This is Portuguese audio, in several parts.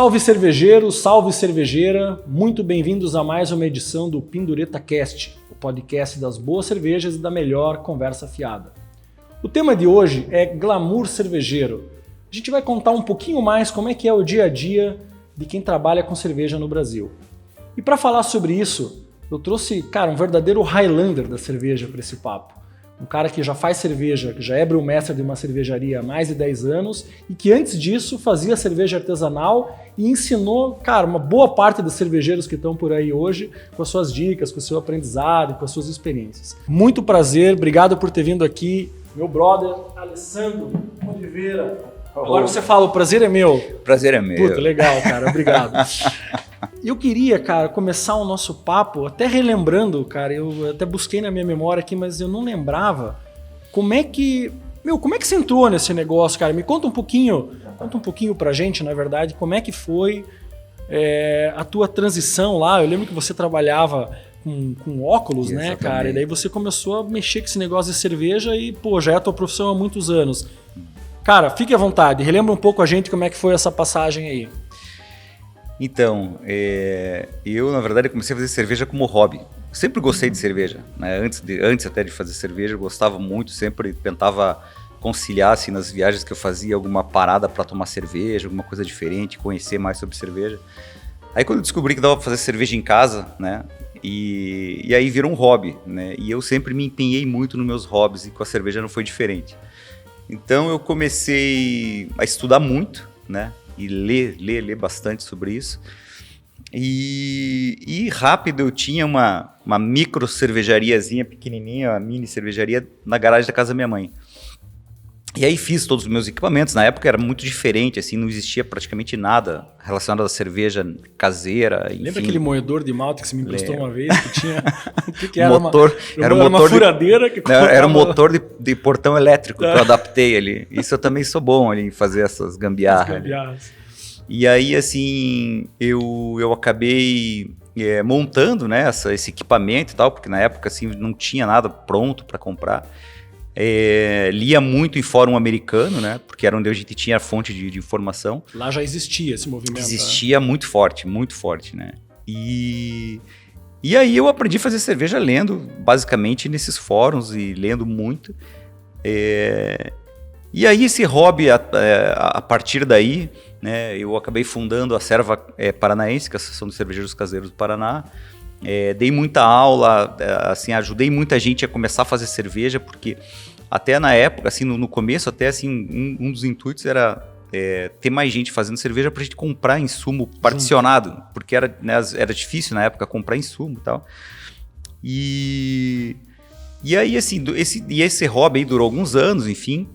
Salve cervejeiro, salve cervejeira, muito bem-vindos a mais uma edição do Pindureta Cast, o podcast das boas cervejas e da melhor conversa fiada. O tema de hoje é glamour cervejeiro. A gente vai contar um pouquinho mais como é que é o dia a dia de quem trabalha com cerveja no Brasil. E para falar sobre isso, eu trouxe, um verdadeiro Highlander da cerveja para esse papo. Um cara que já faz cerveja, que já é brewmaster de uma cervejaria há mais de 10 anos e que antes disso fazia cerveja artesanal e ensinou, uma boa parte dos cervejeiros que estão por aí hoje com as suas dicas, com o seu aprendizado, com as suas experiências. Muito prazer, obrigado por ter vindo aqui, meu brother Alessandro Oliveira. Agora você fala, o prazer é meu. Prazer é meu. Puta, legal, cara, obrigado. Eu queria, começar o nosso papo, até relembrando, eu até busquei na minha memória aqui, mas eu não lembrava como é que você entrou nesse negócio, cara? Me conta um pouquinho pra gente, na verdade, como é que foi a tua transição lá. Eu lembro que você trabalhava com óculos, Exatamente. né, cara? E daí você começou a mexer com esse negócio de cerveja e, já é a tua profissão há muitos anos. Cara, fique à vontade, relembra um pouco a gente como é que foi essa passagem aí. Então, eu na verdade comecei a fazer cerveja como hobby. Sempre gostei de cerveja, né? Antes até de fazer cerveja, eu gostava muito, sempre tentava conciliar assim, nas viagens que eu fazia alguma parada para tomar cerveja, alguma coisa diferente, conhecer mais sobre cerveja. Aí quando eu descobri que dava para fazer cerveja em casa, né? E aí virou um hobby, né? E eu sempre me empenhei muito nos meus hobbies e com a cerveja não foi diferente. Então eu comecei a estudar muito, né? E ler bastante sobre isso. E rápido eu tinha uma micro cervejariazinha pequenininha, uma mini cervejaria na garagem da casa da minha mãe. E aí fiz todos os meus equipamentos. Na época era muito diferente, assim, não existia praticamente nada relacionado à cerveja caseira. Enfim. Lembra aquele moedor de malte que você me emprestou uma vez? Que tinha. que era? Era uma furadeira que colocava... Era um motor de portão elétrico que eu adaptei ali. Isso eu também sou bom ali em fazer essas gambiarras. E aí, assim, eu acabei montando, né, esse equipamento e tal, porque na época assim, não tinha nada pronto para comprar. Lia muito em fórum americano, né? Porque era onde a gente tinha a fonte de informação. Lá já existia esse movimento. Existia muito forte, né? E aí eu aprendi a fazer cerveja lendo, basicamente, nesses fóruns e lendo muito. E aí esse hobby, a partir daí, né? Eu acabei fundando a Serva Paranaense, que é a Associação dos Cervejeiros Caseiros do Paraná. Dei muita aula, assim, ajudei muita gente a começar a fazer cerveja, porque até na época, assim, no começo, até assim, um dos intuitos era ter mais gente fazendo cerveja pra gente comprar insumo particionado, porque era difícil na época comprar insumo e tal. E aí, assim, esse hobby aí durou alguns anos, enfim,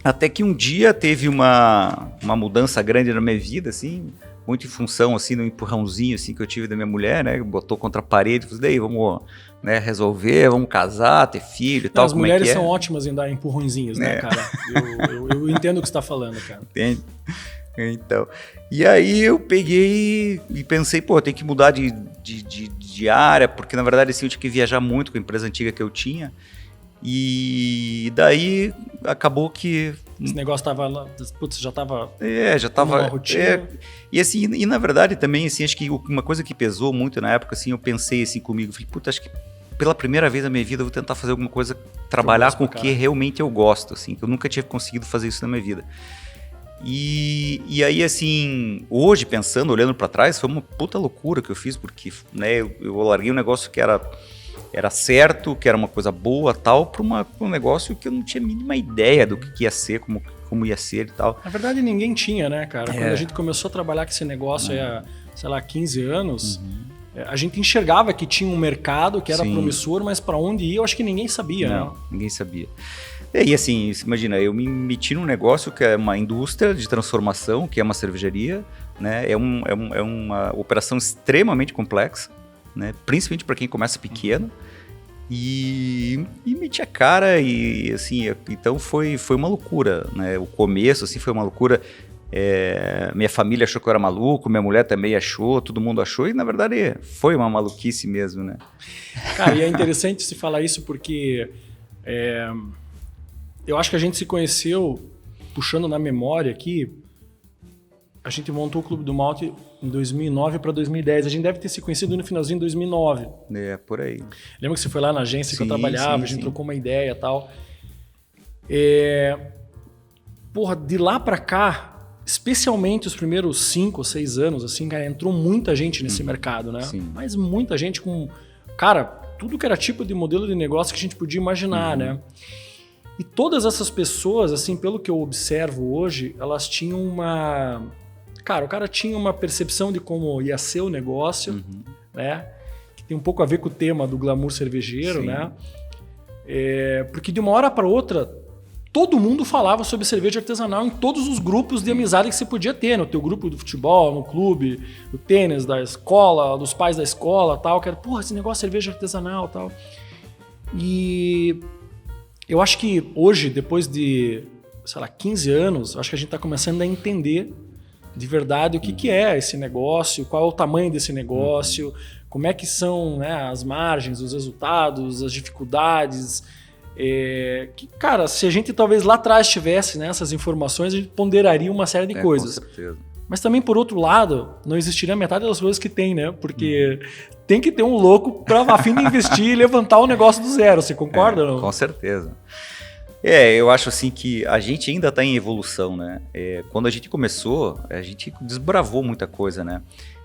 até que um dia teve uma mudança grande na minha vida, assim, muito em função, assim, do empurrãozinho, assim, que eu tive da minha mulher, né? Botou contra a parede, falei, daí, vamos, né, resolver, vamos casar, ter filho e tal. As mulheres são ótimas em dar empurrõezinhos, né, cara? Eu entendo o que você tá falando, cara. Entende? Então, e aí eu peguei e pensei, tem que mudar de área, porque, na verdade, assim, eu tinha que viajar muito com a empresa antiga que eu tinha. E daí acabou que... Esse negócio tava... Putz, já tava... já tava... Uma rotina. E assim, e na verdade também, assim, acho que uma coisa que pesou muito na época, assim, eu pensei assim comigo, falei, acho que pela primeira vez na minha vida eu vou tentar fazer alguma coisa, trabalhar com o que realmente eu gosto, assim, que eu nunca tinha conseguido fazer isso na minha vida. E aí, assim, hoje pensando, olhando pra trás, foi uma puta loucura que eu fiz, porque, né, eu larguei um negócio que era certo, que era uma coisa boa, tal, para um negócio que eu não tinha a mínima ideia do que ia ser, como ia ser e tal. Na verdade, ninguém tinha, né, cara? Quando a gente começou a trabalhar com esse negócio há, sei lá, 15 anos, a gente enxergava que tinha um mercado que era promissor, mas para onde ir, eu acho que ninguém sabia, não, né? Ninguém sabia. E assim, imagina, eu me meti num negócio que é uma indústria de transformação, que é uma cervejaria, né? É uma operação extremamente complexa, né? Principalmente para quem começa pequeno. E meti a cara e assim, então foi uma loucura, né? O começo assim foi uma loucura. Minha família achou que eu era maluco, minha mulher também achou, todo mundo achou, e na verdade foi uma maluquice mesmo, né? Cara, e é interessante se falar isso porque eu acho que a gente se conheceu, puxando na memória aqui, a gente montou o Clube do Malte em 2009 para 2010. A gente deve ter se conhecido no finalzinho de 2009. Por aí. Lembra que você foi lá na agência que eu trabalhava, a gente trocou uma ideia e tal. Porra, de lá para cá, especialmente os primeiros 5 ou 6 anos, assim, cara, entrou muita gente nesse mercado, né? Sim. Mas muita gente com, cara, tudo que era tipo de modelo de negócio que a gente podia imaginar, né? E todas essas pessoas, assim, pelo que eu observo hoje, elas tinham uma... Cara, o cara tinha uma percepção de como ia ser o negócio, né? Que tem um pouco a ver com o tema do glamour cervejeiro, né? Porque de uma hora para outra, todo mundo falava sobre cerveja artesanal em todos os grupos de amizade que você podia ter. No teu grupo do futebol, no clube, no tênis, da escola, dos pais da escola, tal. Que era, porra, esse negócio de cerveja artesanal, tal. E eu acho que hoje, depois de, sei lá, 15 anos, acho que a gente está começando a entender de verdade o que é esse negócio, qual é o tamanho desse negócio, como é que são, né, as margens, os resultados, as dificuldades. Que, cara, se a gente talvez lá atrás tivesse, né, essas informações, a gente ponderaria uma série de coisas. Com certeza. Mas também, por outro lado, não existiria metade das coisas que tem, né? Porque tem que ter um louco a fim de investir e levantar o negócio do zero. Você concorda? Não? Com certeza. Eu acho assim que a gente ainda está em evolução, né? Quando a gente começou, a gente desbravou muita coisa, né?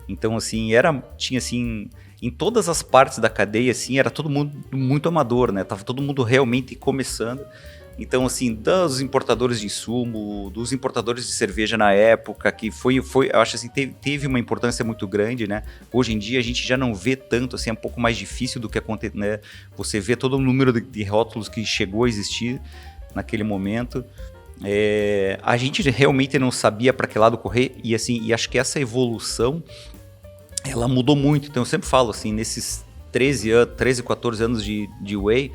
Então, assim, tinha assim, em todas as partes da cadeia, assim, era todo mundo muito amador, né? Tava todo mundo realmente começando. Então, assim, dos importadores de insumo, dos importadores de cerveja na época, que foi eu acho assim, teve uma importância muito grande, né? Hoje em dia a gente já não vê tanto, assim, é um pouco mais difícil do que acontecer, né? Você vê todo o número de rótulos que chegou a existir naquele momento. A gente realmente não sabia para que lado correr e, assim, e acho que essa evolução, ela mudou muito. Então eu sempre falo, assim, nesses 13, 14 anos de Whey,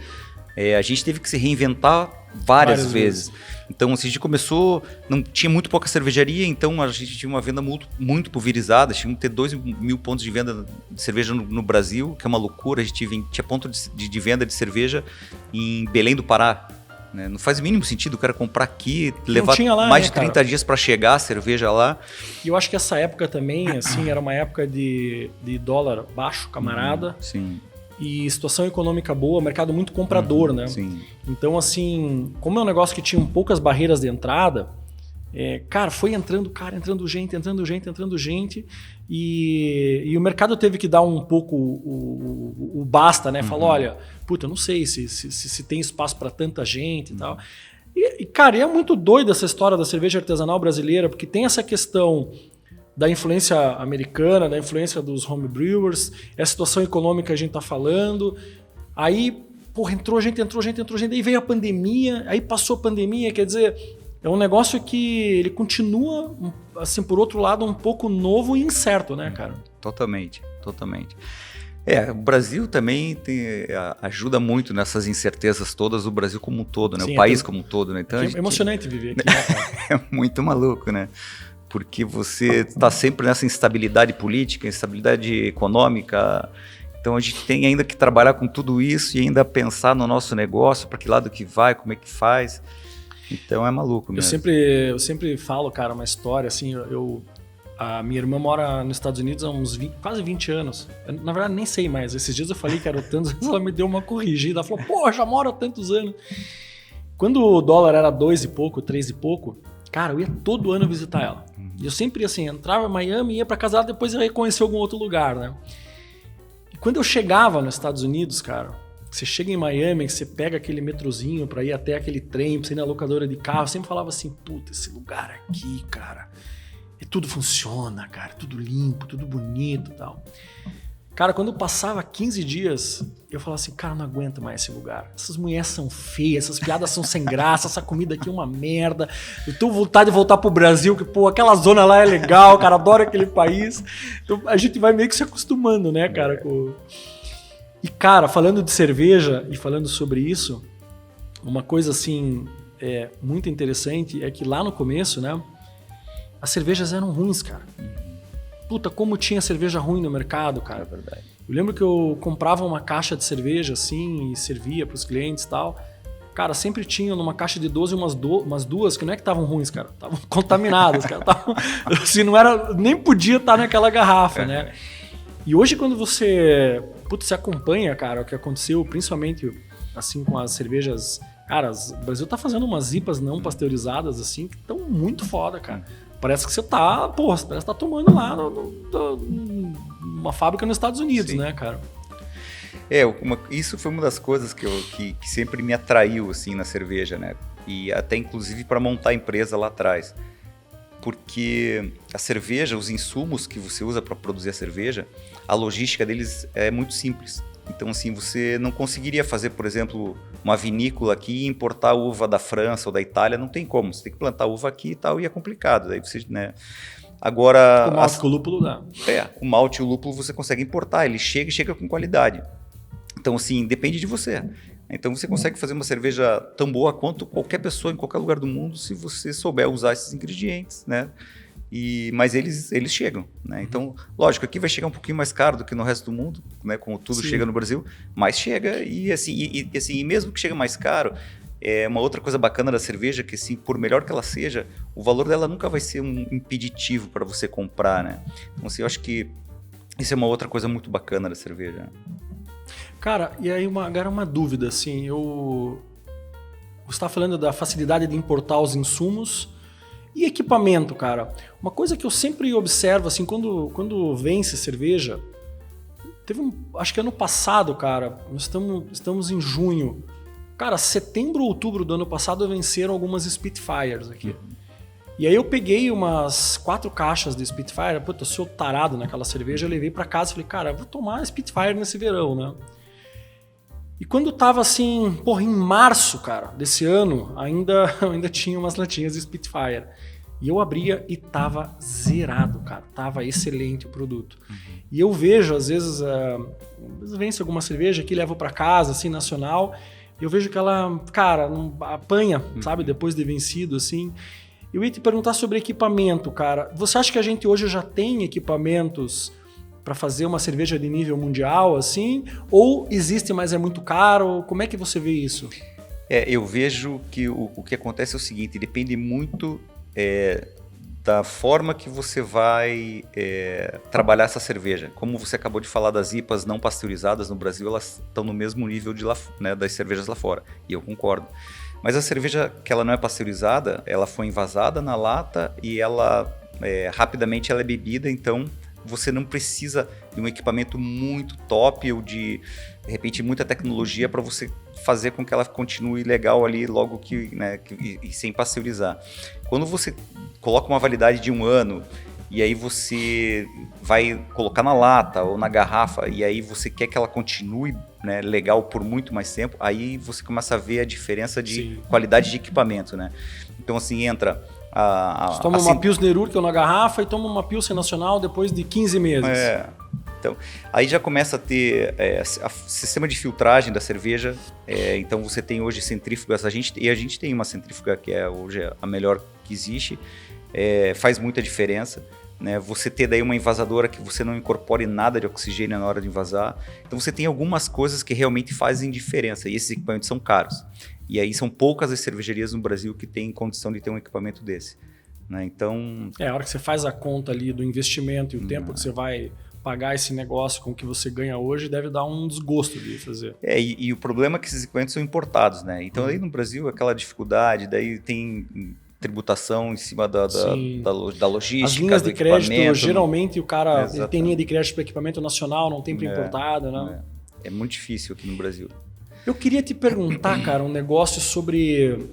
a gente teve que se reinventar várias vezes. Então, assim, a gente começou, não tinha muito pouca cervejaria, então a gente tinha uma venda muito pulverizada, tínhamos que ter 2.000 pontos de venda de cerveja no Brasil, que é uma loucura. A gente tinha ponto de venda de cerveja em Belém do Pará, né? Não faz o mínimo sentido o cara comprar aqui, levar lá, mais de 30 dias para chegar a cerveja lá. E eu acho que essa época também, assim, era uma época de dólar baixo, camarada. Sim. E situação econômica boa, mercado muito comprador, né? Sim. Então, assim, como é um negócio que tinha poucas barreiras de entrada, cara, foi entrando gente, e o mercado teve que dar um pouco o basta, né? Falou, olha, puta, eu não sei se tem espaço para tanta gente e tal. E, cara, é muito doido essa história da cerveja artesanal brasileira, porque tem essa questão da influência americana, da influência dos homebrewers, essa situação econômica que a gente tá falando. Aí, porra, entrou gente, aí veio a pandemia, aí passou a pandemia, quer dizer, é um negócio que ele continua, assim, por outro lado, um pouco novo e incerto, né, cara? Totalmente. O Brasil também ajuda muito nessas incertezas todas, o Brasil como um todo, né? Sim, o país como um todo, né? Então, é emocionante viver aqui, né, cara? É muito maluco, né? Porque você está sempre nessa instabilidade política, instabilidade econômica. Então a gente tem ainda que trabalhar com tudo isso e ainda pensar no nosso negócio, para que lado que vai, como é que faz. Então é maluco mesmo. Eu sempre falo, cara, uma história assim, a minha irmã mora nos Estados Unidos há uns quase 20 anos. Eu, na verdade, nem sei mais. Esses dias eu falei que era tantos anos, ela me deu uma corrigida. Ela falou, pô, já moro há tantos anos. Quando o dólar era 2 e pouco, 3 e pouco, cara, eu ia todo ano visitar ela. E eu sempre, assim, entrava em Miami, ia pra casa dela, depois eu ia conhecer algum outro lugar, né? E quando eu chegava nos Estados Unidos, cara, você chega em Miami, você pega aquele metrozinho pra ir até aquele trem, pra você ir na locadora de carro, eu sempre falava assim, puta, esse lugar aqui, cara, tudo funciona, cara, tudo limpo, tudo bonito e tal. Cara, quando eu passava 15 dias, eu falava assim, cara, não aguento mais esse lugar. Essas mulheres são feias, essas piadas são sem graça, essa comida aqui é uma merda. Eu tô com vontade de voltar pro Brasil, que, pô, aquela zona lá é legal, cara, adoro aquele país. Então a gente vai meio que se acostumando, né, cara? E, cara, falando de cerveja e falando sobre isso, uma coisa, assim, muito interessante é que lá no começo, né, as cervejas eram ruins, cara. Puta, como tinha cerveja ruim no mercado, cara. É verdade. Eu lembro que eu comprava uma caixa de cerveja, assim, e servia pros clientes e tal. cara, sempre tinha numa caixa de 12 umas duas que não é que estavam ruins, cara, estavam contaminadas, cara. Assim, não era, nem podia estar naquela garrafa, né? E hoje quando você acompanha, cara, o que aconteceu, principalmente assim com as cervejas, cara, o Brasil tá fazendo umas IPAs não pasteurizadas assim que estão muito foda, cara. Parece que você parece que tá tomando lá numa fábrica nos Estados Unidos, né, cara? Isso foi uma das coisas que sempre me atraiu assim na cerveja, né? E até inclusive para montar a empresa lá atrás. Porque a cerveja, os insumos que você usa para produzir a cerveja, a logística deles é muito simples. Então, assim, você não conseguiria fazer, por exemplo, uma vinícola aqui e importar uva da França ou da Itália, não tem como. Você tem que plantar uva aqui e tal, e é complicado. Daí você, né? Agora... O malte com o lúpulo dá. O malte e o lúpulo você consegue importar, ele chega com qualidade. Então, assim, depende de você. Então, você consegue fazer uma cerveja tão boa quanto qualquer pessoa em qualquer lugar do mundo se você souber usar esses ingredientes, né? Mas eles chegam, né? Então, lógico, aqui vai chegar um pouquinho mais caro do que no resto do mundo, né? Como tudo chega no Brasil, mas chega e mesmo que chegue mais caro, é uma outra coisa bacana da cerveja que, assim, por melhor que ela seja, o valor dela nunca vai ser um impeditivo para você comprar, né? Então, assim, eu acho que isso é uma outra coisa muito bacana da cerveja. Cara, e aí agora uma dúvida, assim, você está falando da facilidade de importar os insumos e equipamento, cara. Uma coisa que eu sempre observo, assim, quando vence cerveja, acho que ano passado, cara, nós estamos em junho, cara, setembro, outubro do ano passado venceram algumas Spitfires aqui. E aí eu peguei umas 4 caixas de Spitfire, eu sou tarado naquela cerveja, eu levei para casa e falei, cara, eu vou tomar Spitfire nesse verão, né? E quando tava assim, em março, cara, desse ano, ainda tinha umas latinhas de Spitfire. E eu abria e tava zerado, cara. Tava excelente o produto. E eu vejo, às vezes vence alguma cerveja que levo para casa, assim, nacional, e eu vejo que ela, cara, não apanha, sabe, depois de vencido, assim. Eu ia te perguntar sobre equipamento, cara. Você acha que a gente hoje já tem equipamentos para fazer uma cerveja de nível mundial, assim? Ou existe, mas é muito caro? Como é que você vê isso? Eu vejo que o que acontece é o seguinte, depende muito da forma que você vai trabalhar essa cerveja. Como você acabou de falar das IPAs não pasteurizadas no Brasil, elas estão no mesmo nível das cervejas lá fora, e eu concordo. Mas a cerveja que ela não é pasteurizada, ela foi envasada na lata e ela rapidamente ela é bebida, então você não precisa de um equipamento muito top ou de repente, muita tecnologia para você fazer com que ela continue legal ali logo e sem pasteurizar. Quando você coloca uma validade de 1 ano e aí você vai colocar na lata ou na garrafa e aí você quer que ela continue, né, legal por muito mais tempo, aí você começa a ver a diferença de qualidade de equipamento, né? Então, assim, entra... Você toma uma Pilsner Urquell na garrafa e toma uma Pilsen Nacional depois de 15 meses. Então, aí já começa a ter sistema de filtragem da cerveja. Então, você tem hoje centrífugas. A gente tem uma centrífuga que é hoje a melhor que existe. Faz muita diferença. Né? Você ter daí uma envasadora que você não incorpore nada de oxigênio na hora de envasar. Então, você tem algumas coisas que realmente fazem diferença. E esses equipamentos são caros. E aí são poucas as cervejarias no Brasil que têm condição de ter um equipamento desse. Né? Então... a hora que você faz a conta ali do investimento e o tempo que você vai pagar esse negócio com o que você ganha hoje, deve dar um desgosto de fazer. E o problema é que esses equipamentos são importados, né? Então aí no Brasil aquela dificuldade, daí tem tributação em cima da logística. As linhas de crédito, geralmente o cara ele tem linha de crédito para equipamento nacional, não tem para importado, né? É muito difícil aqui no Brasil. Eu queria te perguntar, cara, um negócio sobre...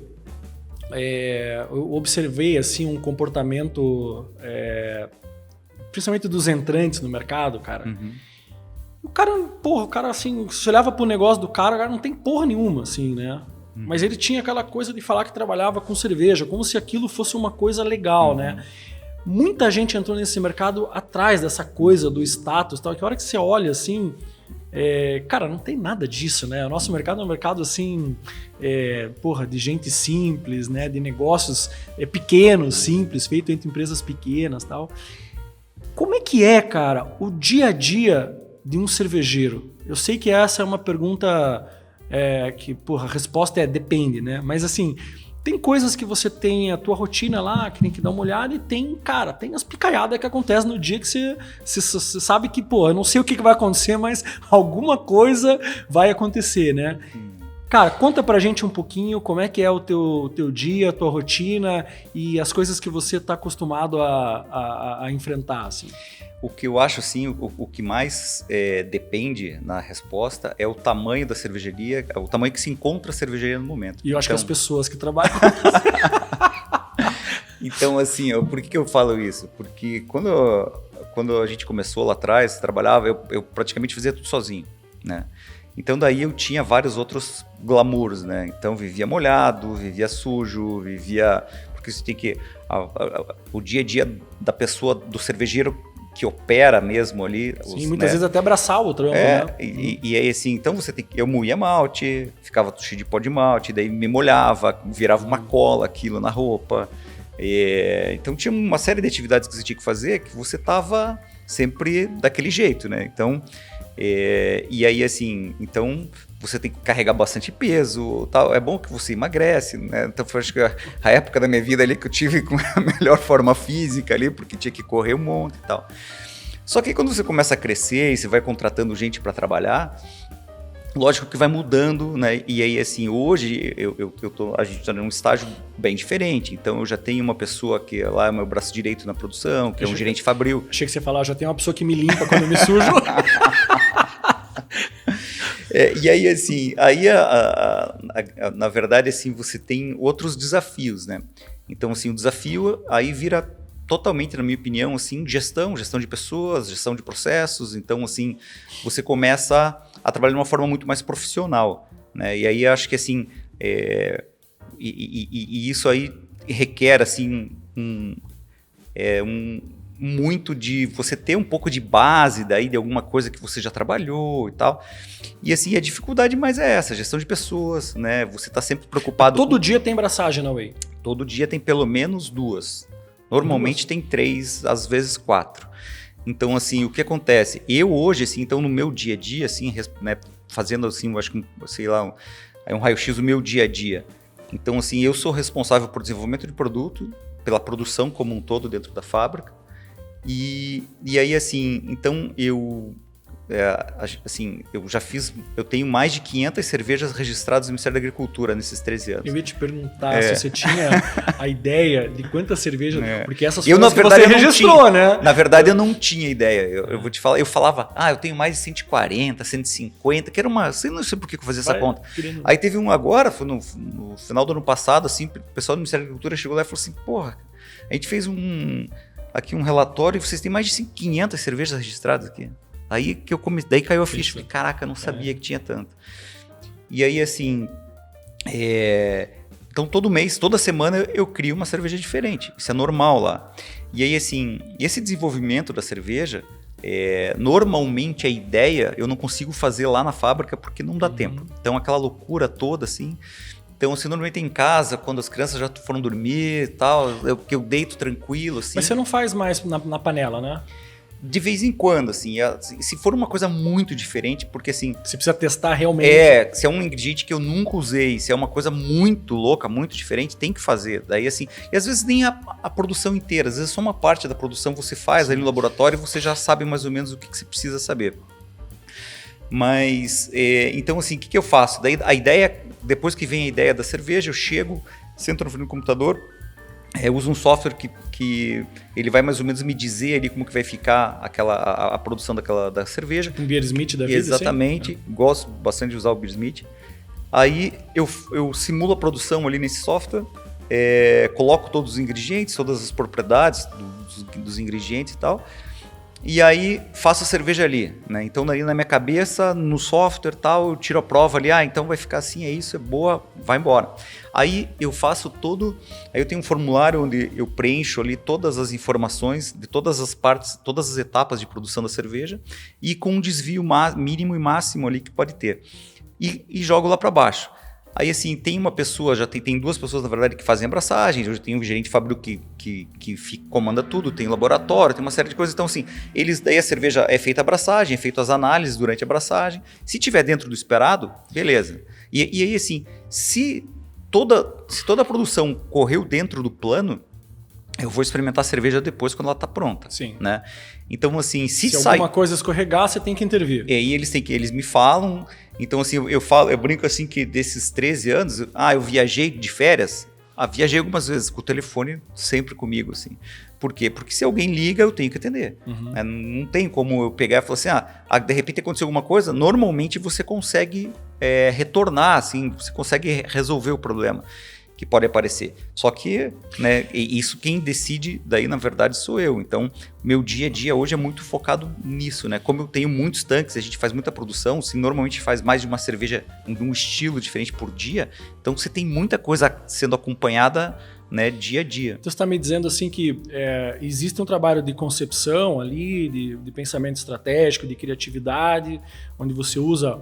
eu observei assim, um comportamento, principalmente dos entrantes no mercado, cara. O cara, assim, se olhava pro negócio do cara, o cara não tem porra nenhuma, assim, né? Mas ele tinha aquela coisa de falar que trabalhava com cerveja, como se aquilo fosse uma coisa legal, né? Muita gente entrou nesse mercado atrás dessa coisa do status e tal, que a hora que você olha, assim... cara, não tem nada disso, né? O nosso mercado é um mercado assim, de gente simples, né? De negócios pequenos, simples, feito entre empresas pequenas e tal. Como é que cara, o dia a dia de um cervejeiro? Eu sei que essa é uma pergunta que, porra, a resposta é depende, né? Mas assim, tem coisas que você tem a tua rotina lá, que tem que dar uma olhada, e tem as picaiadas que acontecem no dia que você sabe que, pô, eu não sei o que vai acontecer, mas alguma coisa vai acontecer, né? Cara, conta pra gente um pouquinho como é que é o teu dia, a tua rotina e as coisas que você tá acostumado a enfrentar, assim. O que eu acho, assim, o que mais depende na resposta é o tamanho da cervejaria, o tamanho que se encontra a cervejaria no momento. E eu acho que as pessoas que trabalham... Então, assim, por que eu falo isso? Porque quando a gente começou lá atrás, trabalhava, eu praticamente fazia tudo sozinho, né? Então daí eu tinha vários outros glamours, né? Então vivia molhado, vivia sujo, porque você tem que... o dia a dia da pessoa, do cervejeiro que opera mesmo ali... Sim, muitas vezes até abraçar o trampo, né? E aí assim, então eu moía malte, ficava cheio de pó de malte, daí me molhava, virava uma cola aquilo na roupa. Então tinha uma série de atividades que você tinha que fazer que você tava sempre daquele jeito, né? Então... e aí, assim, então você tem que carregar bastante peso, tal. É bom que você emagrece, né? Então foi, acho que a época da minha vida ali que eu tive com a melhor forma física ali, porque tinha que correr um monte e tal. Só que aí, quando você começa a crescer e você vai contratando gente para trabalhar, lógico que vai mudando, né? E aí, assim, hoje a gente está num estágio bem diferente. Então, eu já tenho uma pessoa que lá é o meu braço direito na produção, que é um gerente fabril. Achei que você ia falar, já tem uma pessoa que me limpa quando eu me sujo. E aí, assim, na verdade, assim, você tem outros desafios, né? Então, assim, o desafio aí vira totalmente, na minha opinião, assim, gestão de pessoas, gestão de processos. Então, assim, você começa a trabalhar de uma forma muito mais profissional, né? E aí, acho que, assim, isso aí requer, assim, muito de você ter um pouco de base daí de alguma coisa que você já trabalhou e tal. E assim, a dificuldade mais é essa, gestão de pessoas, né? Você está sempre preocupado... Todo dia tem braçagem na Whey? Todo dia tem pelo menos 2. Normalmente tem 3, às vezes 4. Então, assim, o que acontece? Eu hoje, assim, então no meu dia a dia, assim, né, fazendo assim, eu acho que, sei lá, um raio-x do meu dia a dia. Então, assim, eu sou responsável por desenvolvimento de produto, pela produção como um todo dentro da fábrica. E aí, assim, então eu tenho mais de 500 cervejas registradas no Ministério da Agricultura nesses 13 anos. Eu ia te perguntar se você tinha a ideia de quantas cervejas, porque essas foram as que você registrou, né? Na verdade, eu não tinha ideia. Eu vou te falar, eu falava, eu tenho mais de 140, 150, que era uma... Não sei por que eu fazia essa conta. Aí teve um agora, foi no final do ano passado, assim, o pessoal do Ministério da Agricultura chegou lá e falou assim, porra, a gente fez aqui um relatório e vocês têm mais de 500 cervejas registradas aqui. Aí que eu comecei, daí caiu a ficha, falei, caraca, eu não sabia que tinha tanto. E aí, assim, então todo mês, toda semana eu crio uma cerveja diferente, isso é normal lá. E aí, assim, esse desenvolvimento da cerveja, normalmente a ideia eu não consigo fazer lá na fábrica porque não dá tempo. Então aquela loucura toda, assim... Então, assim, normalmente em casa, quando as crianças já foram dormir e tal, eu deito tranquilo, assim. Mas você não faz mais na panela, né? De vez em quando, assim, se for uma coisa muito diferente, porque assim... Você precisa testar realmente. Se é um ingrediente que eu nunca usei, se é uma coisa muito louca, muito diferente, tem que fazer. Daí, assim, e às vezes nem a produção inteira, às vezes só uma parte da produção você faz ali no laboratório e você já sabe mais ou menos o que você precisa saber. Mas, então, assim, o que eu faço? Daí a ideia, depois que vem a ideia da cerveja, eu chego, sento na frente do computador, eu uso um software que ele vai mais ou menos me dizer ali como que vai ficar a produção da cerveja. Um Beersmith da vida, exatamente, assim? Gosto bastante de usar o Beersmith. Aí eu simulo a produção ali nesse software, coloco todos os ingredientes, todas as propriedades dos ingredientes e tal, e aí faço a cerveja ali, né? Então ali na minha cabeça, no software e tal, eu tiro a prova ali, então vai ficar assim, é isso, é boa, vai embora. Aí eu faço aí eu tenho um formulário onde eu preencho ali todas as informações de todas as partes, todas as etapas de produção da cerveja e com um desvio mínimo e máximo ali que pode ter. E jogo lá para baixo. Aí, assim, tem uma pessoa, já tem duas pessoas, na verdade, que fazem abraçagem. Hoje tem um gerente de fábrica que comanda tudo, tem laboratório, tem uma série de coisas. Então, assim, daí a cerveja é feita a abraçagem, é feita as análises durante a abraçagem. Se tiver dentro do esperado, beleza. E aí, assim, se toda a produção correu dentro do plano, eu vou experimentar a cerveja depois, quando ela está pronta. Sim. Né? Então, assim, se alguma coisa escorregar, você tem que intervir. E aí eles me falam. Então, assim, eu brinco assim que desses 13 anos, eu viajei de férias. Viajei algumas vezes com o telefone sempre comigo, assim. Por quê? Porque se alguém liga, eu tenho que atender. Uhum. Não tem como eu pegar e falar assim, de repente aconteceu alguma coisa. Normalmente você consegue retornar, assim, você consegue resolver o problema que pode aparecer. Só que, né, isso quem decide daí, na verdade, sou eu. Então, meu dia a dia hoje é muito focado nisso, né? Como eu tenho muitos tanques, a gente faz muita produção, se normalmente faz mais de uma cerveja de um estilo diferente por dia, então você tem muita coisa sendo acompanhada, né, dia a dia. Então você está me dizendo assim que existe um trabalho de concepção ali, de pensamento estratégico, de criatividade, onde você usa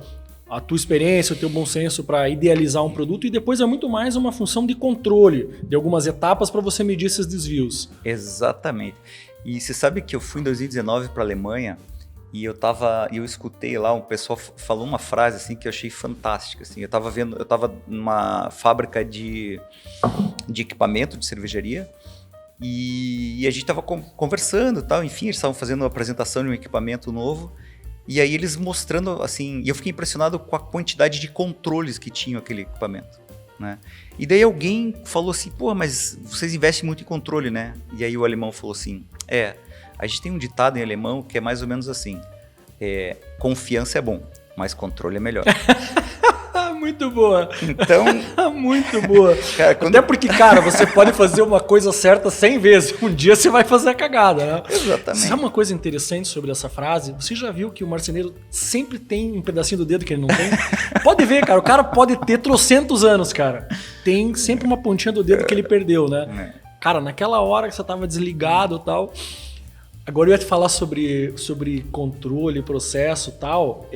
a tua experiência, o teu bom senso para idealizar um produto, e depois é muito mais uma função de controle de algumas etapas para você medir esses desvios. Exatamente. E você sabe que eu fui em 2019 para a Alemanha e eu escutei lá, um pessoal falou uma frase assim que eu achei fantástica. Assim, eu estava numa fábrica de equipamento de cervejaria e a gente estava conversando, tal, enfim, eles estavam fazendo uma apresentação de um equipamento novo. E aí eles mostrando, assim, e eu fiquei impressionado com a quantidade de controles que tinha aquele equipamento, né? E daí alguém falou assim, mas vocês investem muito em controle, né? E aí o alemão falou assim, a gente tem um ditado em alemão que é mais ou menos assim, confiança é bom, mas controle é melhor. Muito boa. Então... Muito boa. Cara, Até porque, cara, você pode fazer uma coisa certa 100 vezes. Um dia você vai fazer a cagada, né? Exatamente. Sabe uma coisa interessante sobre essa frase? Você já viu que o marceneiro sempre tem um pedacinho do dedo que ele não tem? Pode ver, cara. O cara pode ter trocentos anos, cara. Tem sempre uma pontinha do dedo que ele perdeu, né? Cara, naquela hora que você tava desligado e tal... Agora eu ia te falar sobre controle, processo e tal...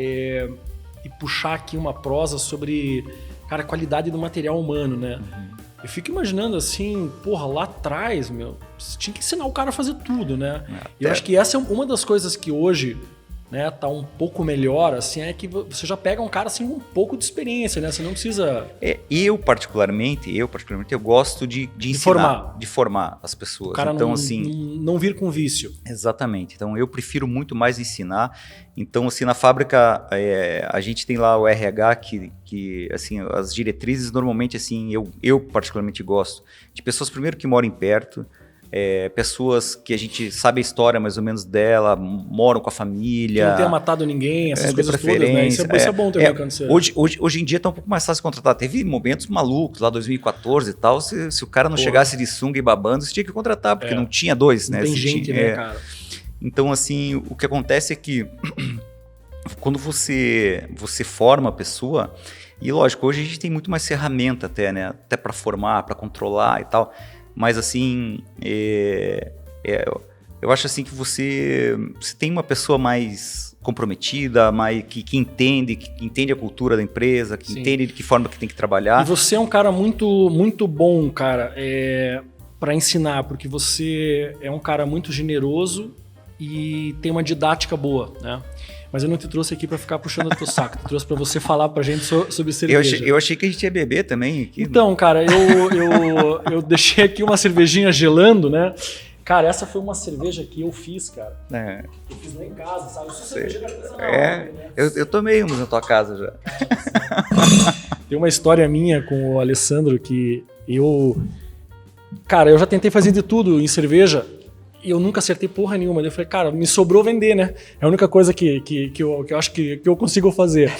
E puxar aqui uma prosa sobre, cara, a qualidade do material humano, né? Uhum. Eu fico imaginando assim, lá atrás, você tinha que ensinar o cara a fazer tudo, né? E eu acho que essa é uma das coisas que hoje, né, tá um pouco melhor, assim, é que você já pega um cara assim com um pouco de experiência, né? Você não precisa... Eu particularmente, eu gosto de ensinar, de formar as pessoas. O cara então, não vir com vício. Exatamente. Então, eu prefiro muito mais ensinar. Então, assim, na fábrica, a gente tem lá o RH que assim, as diretrizes, normalmente, assim, eu particularmente gosto de pessoas, primeiro, que moram perto, pessoas que a gente sabe a história mais ou menos dela, moram com a família. Que não tenha matado ninguém, essas coisas todas, né? Isso é bom também acontecer. Hoje em dia tá um pouco mais fácil de contratar. Teve momentos malucos, lá 2014 e tal, se o cara não chegasse de sunga e babando, você tinha que contratar, porque não tinha dois, né? Tem gente, né, cara? Então, assim, o que acontece é que quando você forma a pessoa, e lógico, hoje a gente tem muito mais ferramenta até, né? Até para formar, para controlar e tal. Mas, assim, eu acho assim que você tem uma pessoa mais comprometida, que entende a cultura da empresa, que Sim. entende de que forma que tem que trabalhar. E você é um cara muito, muito bom, cara, para ensinar, porque você é um cara muito generoso e tem uma didática boa, né? Mas eu não te trouxe aqui para ficar puxando o teu saco. Eu trouxe para você falar pra gente sobre cerveja. Eu achei que a gente ia beber também. Aqui. Então, cara, eu deixei aqui uma cervejinha gelando, né? Cara, essa foi uma cerveja que eu fiz, cara. Eu fiz lá em casa, sabe? Eu sou cervejeiro artesanal. Né? Eu tomei uma na tua casa já. Tem uma história minha com o Alessandro que Cara, eu já tentei fazer de tudo em cerveja. E eu nunca acertei porra nenhuma. Eu falei, cara, me sobrou vender, né? É a única coisa que eu acho que eu consigo fazer.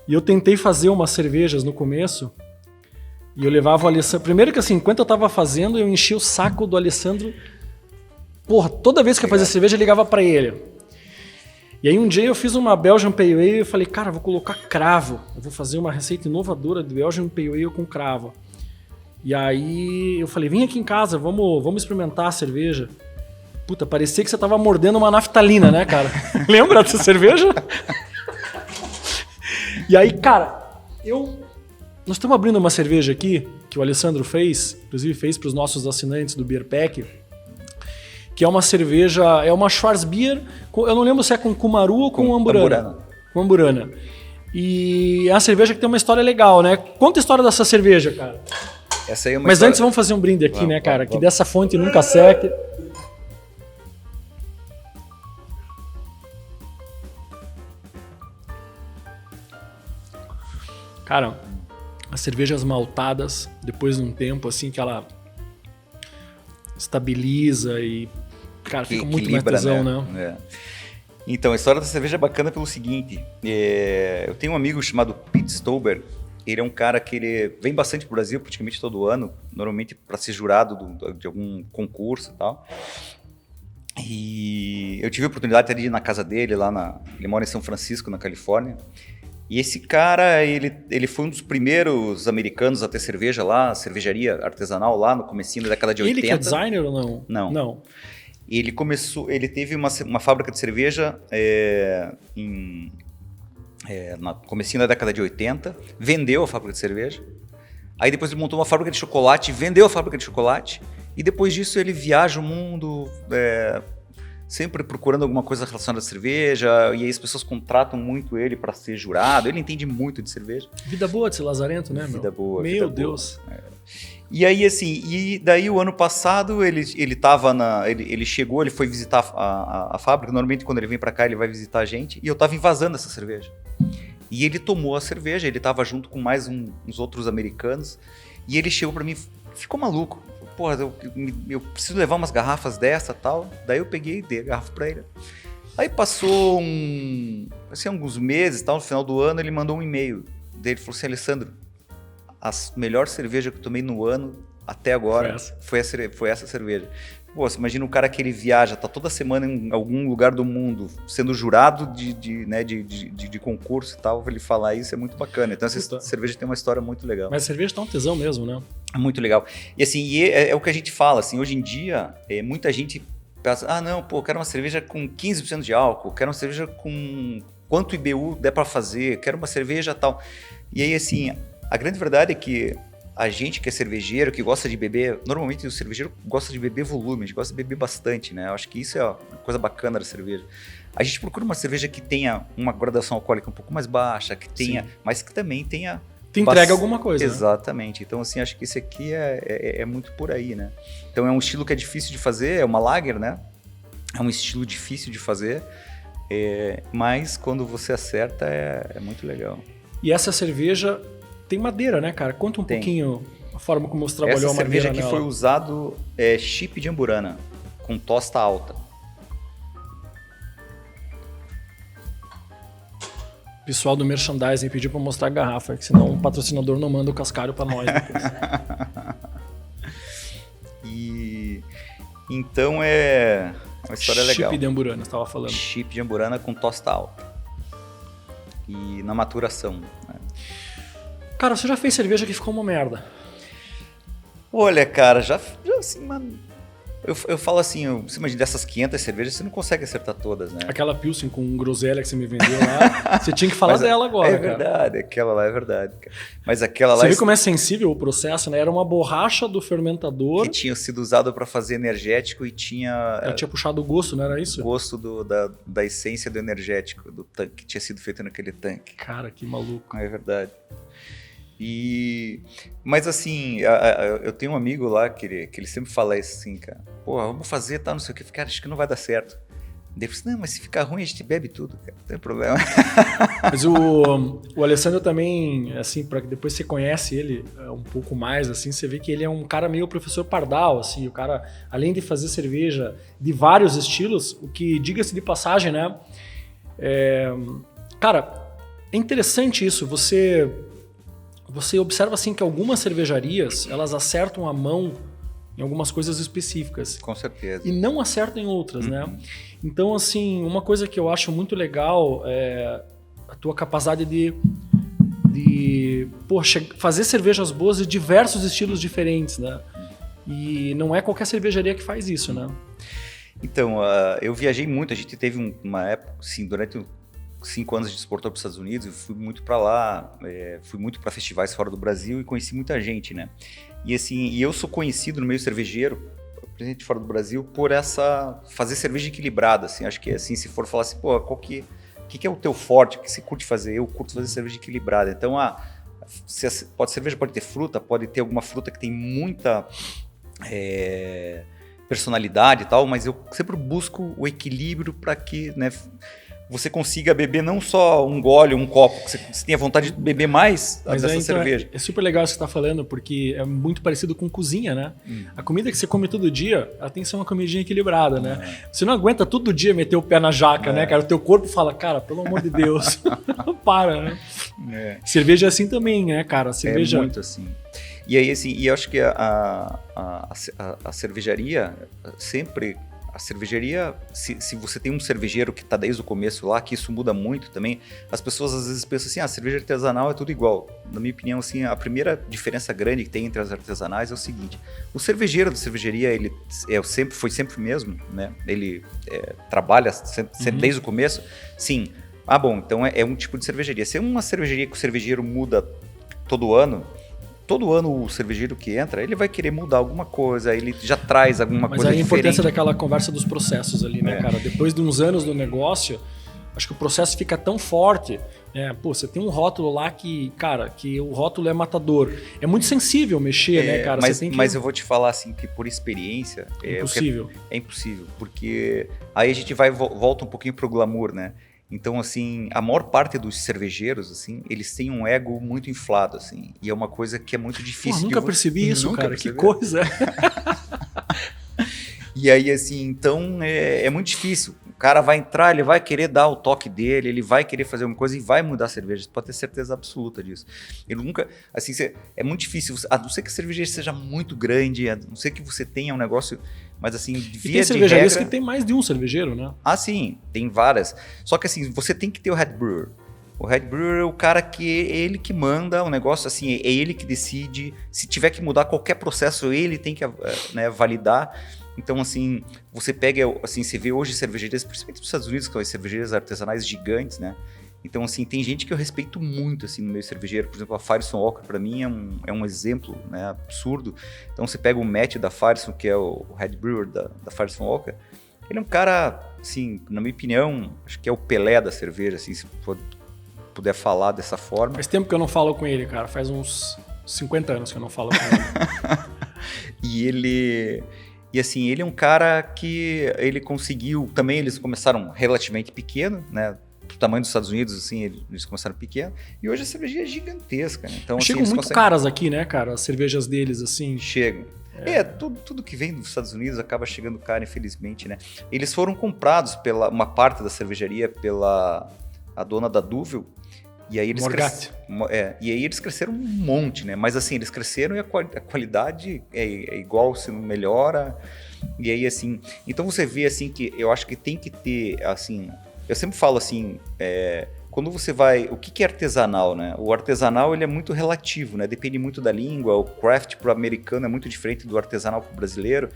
E eu tentei fazer umas cervejas no começo. E eu levava o Alessandro... Primeiro que assim, enquanto eu tava fazendo, eu enchi o saco do Alessandro. Porra, toda vez que eu fazia cerveja, eu ligava pra ele. E aí um dia eu fiz uma Belgian Pale Ale e eu falei, cara, vou colocar cravo. Eu vou fazer uma receita inovadora de Belgian Pale Ale com cravo. E aí eu falei, vem aqui em casa, vamos experimentar a cerveja. Puta, parecia que você tava mordendo uma naftalina, né, cara? Lembra dessa cerveja? E aí, cara, eu Nós estamos abrindo uma cerveja aqui, que o Alessandro fez, inclusive fez para os nossos assinantes do Beer Pack, que é uma cerveja, é uma Schwarzbier, eu não lembro se é com Cumaru ou com Amburana. Com Amburana. E é uma cerveja que tem uma história legal, né? Conta a história dessa cerveja, cara. Essa aí é uma Mas história... antes vamos fazer um brinde aqui, né, cara? Que dessa fonte nunca seque. Cara, as cervejas maltadas, depois de um tempo, assim, que ela estabiliza e, cara, fica muito mais tesão, né? Então, a história da cerveja é bacana pelo seguinte. Eu tenho um amigo chamado Pete Stauber. Ele é um cara que ele vem bastante pro Brasil, praticamente todo ano, normalmente para ser jurado de algum concurso e tal. E eu tive a oportunidade de ir na casa dele, ele mora em São Francisco, na Califórnia. E esse cara, ele foi um dos primeiros americanos a ter cerveja lá, cervejaria artesanal lá no comecinho da década de 80. Ele que é designer ou não? Não. Ele teve uma fábrica de cerveja no comecinho da década de 80, vendeu a fábrica de cerveja. Aí depois ele montou uma fábrica de chocolate, vendeu a fábrica de chocolate. E depois disso ele viaja o mundo, sempre procurando alguma coisa relacionada à cerveja, e aí as pessoas contratam muito ele para ser jurado. Ele entende muito de cerveja. Vida boa de ser lazarento, né, meu? Vida boa. Meu Deus. E aí, assim, daí o ano passado ele chegou, ele foi visitar a fábrica. Normalmente quando ele vem para cá ele vai visitar a gente, e eu tava invasando essa cerveja. E ele tomou a cerveja, ele tava junto com mais uns outros americanos, e ele chegou para mim, ficou maluco. Porra, eu preciso levar umas garrafas dessa e tal. Daí eu peguei e dei a garrafa pra ele. Aí passou alguns meses, tal, no final do ano, ele mandou um e-mail dele, falou assim: Alessandro, a melhor cerveja que eu tomei no ano até agora foi essa cerveja. Pô, você imagina um cara que ele viaja, tá toda semana em algum lugar do mundo, sendo jurado de concurso e tal, ele falar isso é muito bacana. Então essa cerveja tem uma história muito legal. Mas a cerveja tá um tesão mesmo, né? É muito legal. E assim, é o que a gente fala, assim, hoje em dia, muita gente pensa, não, pô, quero uma cerveja com 15% de álcool, quero uma cerveja com quanto IBU der para fazer, quero uma cerveja tal. E aí, assim, a grande verdade é que a gente que é cervejeiro, que gosta de beber, normalmente o cervejeiro gosta de beber volume, a gente gosta de beber bastante, né? Eu acho que isso é uma coisa bacana da cerveja. A gente procura uma cerveja que tenha uma graduação alcoólica um pouco mais baixa, que tenha, mas que também tenha... Te entrega alguma coisa. Exatamente. Né? Então, assim, acho que esse aqui é muito por aí, né? Então, é um estilo que é difícil de fazer, é uma lager, né? É um estilo difícil de fazer, mas quando você acerta, é muito legal. E essa cerveja tem madeira, né, cara? Conta um pouquinho a forma como você trabalhou a madeira nela. Essa cerveja aqui foi usado chip de Amburana, com tosta alta. O pessoal do merchandising pediu para mostrar a garrafa, que senão o patrocinador não manda o cascalho para nós depois. E então é uma história legal. Chip de Amburana, você estava falando. Chip de Amburana com tosta alta. E na maturação, né? Cara, você já fez cerveja que ficou uma merda? Olha, cara, já assim, mano... Eu falo assim, você imagina, dessas 500 cervejas, você não consegue acertar todas, né? Aquela Pilsen com groselha que você me vendeu lá, você tinha que falar dela agora, cara. É verdade, aquela lá é verdade, cara. Mas aquela lá... Você viu como é sensível o processo, né? Era uma borracha do fermentador... Que tinha sido usado para fazer energético e tinha... Ela tinha puxado o gosto, não era isso? O gosto da essência do energético, do tanque, que tinha sido feito naquele tanque. Cara, que maluco. É verdade. Mas assim, eu tenho um amigo lá que ele sempre fala isso assim, cara, porra, vamos fazer, tá, não sei o que, cara, acho que não vai dar certo. Ele falou assim, não, mas se ficar ruim a gente bebe tudo, cara, não tem problema. Mas o Alessandro também, assim, para que depois você conhece ele um pouco mais, assim, você vê que ele é um cara meio professor Pardal, assim, o cara, além de fazer cerveja de vários estilos, o que, diga-se de passagem, né, cara, é interessante isso, você observa assim que algumas cervejarias, elas acertam a mão em algumas coisas específicas. Com certeza. E não acertam em outras, né? Então, assim, uma coisa que eu acho muito legal é a tua capacidade de fazer cervejas boas de diversos estilos diferentes, né? E não é qualquer cervejaria que faz isso, né? Então, eu viajei muito, a gente teve uma época, assim, durante 5 anos de exportou para os Estados Unidos, eu fui muito para lá, fui muito para festivais fora do Brasil e conheci muita gente, né? E assim, eu sou conhecido no meio cervejeiro, presente fora do Brasil, por fazer cerveja equilibrada, assim. Acho que assim, se for falar assim, pô, o que é o teu forte, o que você curte fazer? Eu curto fazer cerveja equilibrada. Então, cerveja pode ter fruta, pode ter alguma fruta que tem muita personalidade e tal, mas eu sempre busco o equilíbrio para que, né, você consiga beber não só um gole, um copo, que você tenha vontade de beber mais dessa cerveja. É super legal isso que você está falando, porque é muito parecido com cozinha, né? A comida que você come todo dia, ela tem que ser uma comidinha equilibrada, né? Você não aguenta todo dia meter o pé na jaca, né, cara? O teu corpo fala, cara, pelo amor de Deus, para, né? Cerveja é assim também, né, cara? Cerveja... É muito assim. E aí, assim, eu acho que a cervejaria sempre... A cervejaria, se você tem um cervejeiro que está desde o começo lá, que isso muda muito também, as pessoas às vezes pensam assim, a cerveja artesanal é tudo igual. Na minha opinião, assim, a primeira diferença grande que tem entre as artesanais é o seguinte, o cervejeiro da cervejaria, ele foi sempre o mesmo, né? Ele trabalha sempre desde o começo, sim. Ah, bom, então é um tipo de cervejaria. Se é uma cervejaria que o cervejeiro muda todo ano o cervejeiro que entra, ele vai querer mudar alguma coisa, ele já traz alguma coisa diferente. Mas a importância daquela conversa dos processos ali, né, cara? Depois de uns anos do negócio, acho que o processo fica tão forte. Pô, você tem um rótulo lá que o rótulo é matador. É muito sensível mexer, né, cara? Mas eu vou te falar, assim, que por experiência... Impossível. É impossível, porque aí a gente volta um pouquinho pro glamour, né? Então, assim, a maior parte dos cervejeiros, assim, eles têm um ego muito inflado, assim, e é uma coisa que é muito difícil. Nunca percebi isso, cara, que coisa. E aí, assim, então, é muito difícil. O cara vai entrar, ele vai querer dar o toque dele, ele vai querer fazer uma coisa e vai mudar a cerveja. Você pode ter certeza absoluta disso. Ele nunca, assim, é muito difícil, a não ser que a cerveja seja muito grande, a não ser que você tenha um negócio... Mas assim, tem cervejarias que tem mais de um cervejeiro, né? Ah, sim, tem várias. Só que assim, você tem que ter o head brewer. O head brewer é o cara que ele que manda o negócio, assim, é ele que decide. Se tiver que mudar qualquer processo, ele tem que, né, validar. Então, assim, você pega, assim, você vê hoje cervejarias, principalmente nos Estados Unidos, que são as cervejarias artesanais gigantes, né? Então, assim, tem gente que eu respeito muito, assim, no meio cervejeiro. Por exemplo, a Firestone Walker, para mim, é um exemplo, né, absurdo. Então, você pega o Matt da Firestone, que é o head brewer da Firestone Walker. Ele é um cara, assim, na minha opinião, acho que é o Pelé da cerveja, assim, se puder falar dessa forma. Faz tempo que eu não falo com ele, cara. Faz uns 50 anos que eu não falo com ele. E assim, ele é um cara que ele conseguiu... Também eles começaram relativamente pequeno, né? O tamanho dos Estados Unidos, assim, eles começaram pequeno. E hoje a cerveja é gigantesca, né? Então, chegam assim, muito caras aqui, né, cara? As cervejas deles, assim. Chegam. Tudo que vem dos Estados Unidos acaba chegando caro, infelizmente, né? Eles foram comprados uma parte da cervejaria pela a dona da Duvel. E aí eles cresceram um monte, né? Mas assim, eles cresceram e a qualidade é igual, se não melhora. E aí, assim... Então você vê, assim, que eu acho que tem que ter, assim... Eu sempre falo assim, quando você vai... O que é artesanal, né? O artesanal, ele é muito relativo, né? Depende muito da língua. O craft para o americano é muito diferente do artesanal para o brasileiro.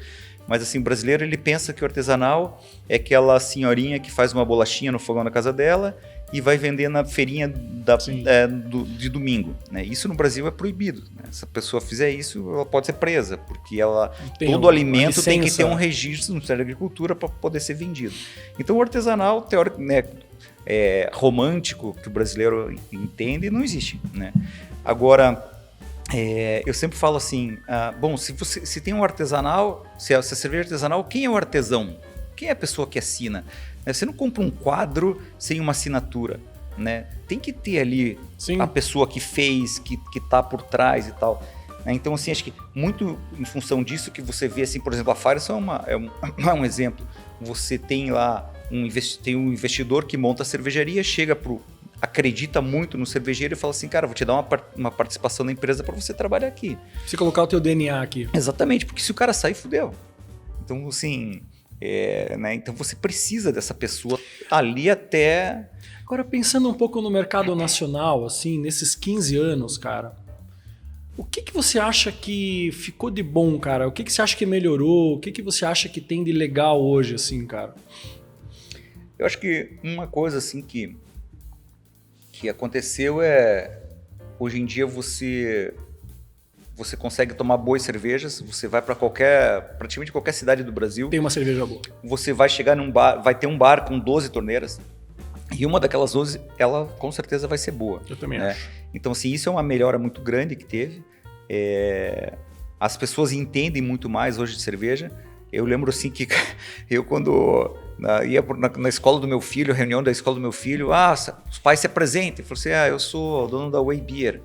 Mas assim, o brasileiro, ele pensa que o artesanal é aquela senhorinha que faz uma bolachinha no fogão na casa dela e vai vender na feirinha de domingo, né? Isso no Brasil é proibido, né? Se a pessoa fizer isso, ela pode ser presa, porque todo alimento tem que ter um registro no Ministério da Agricultura para poder ser vendido. Então o artesanal, teórico, né, romântico, que o brasileiro entende, não existe, né? Agora, eu sempre falo assim, bom, se tem um artesanal, se a cerveja artesanal, quem é o artesão? Quem é a pessoa que assina? Você não compra um quadro sem uma assinatura, né? Tem que ter ali a pessoa que fez, que tá por trás e tal. Então, assim, acho que muito em função disso que você vê, assim, por exemplo, a Firestone é um exemplo. Você tem lá um investidor que monta a cervejaria, acredita muito no cervejeiro e fala assim, cara, vou te dar uma participação na empresa para você trabalhar aqui. Você colocar o teu DNA aqui. Exatamente, porque se o cara sair, fudeu. Então, assim... né? Então você precisa dessa pessoa ali até... Agora, pensando um pouco no mercado nacional, assim, nesses 15 anos, cara, o que você acha que ficou de bom, cara? O que você acha que melhorou? O que você acha que tem de legal hoje, assim, cara? Eu acho que uma coisa, assim, que que aconteceu hoje em dia você consegue tomar boas cervejas, você vai para praticamente qualquer cidade do Brasil. Tem uma cerveja boa. Você vai chegar num bar, vai ter um bar com 12 torneiras, e uma daquelas 12, ela com certeza vai ser boa. Eu também acho. Então, assim, isso é uma melhora muito grande que teve. As pessoas entendem muito mais hoje de cerveja. Eu lembro, assim, que eu quando ia na escola do meu filho, reunião da escola do meu filho, os pais se apresentem. Falou assim, eu sou dono da Way Beer.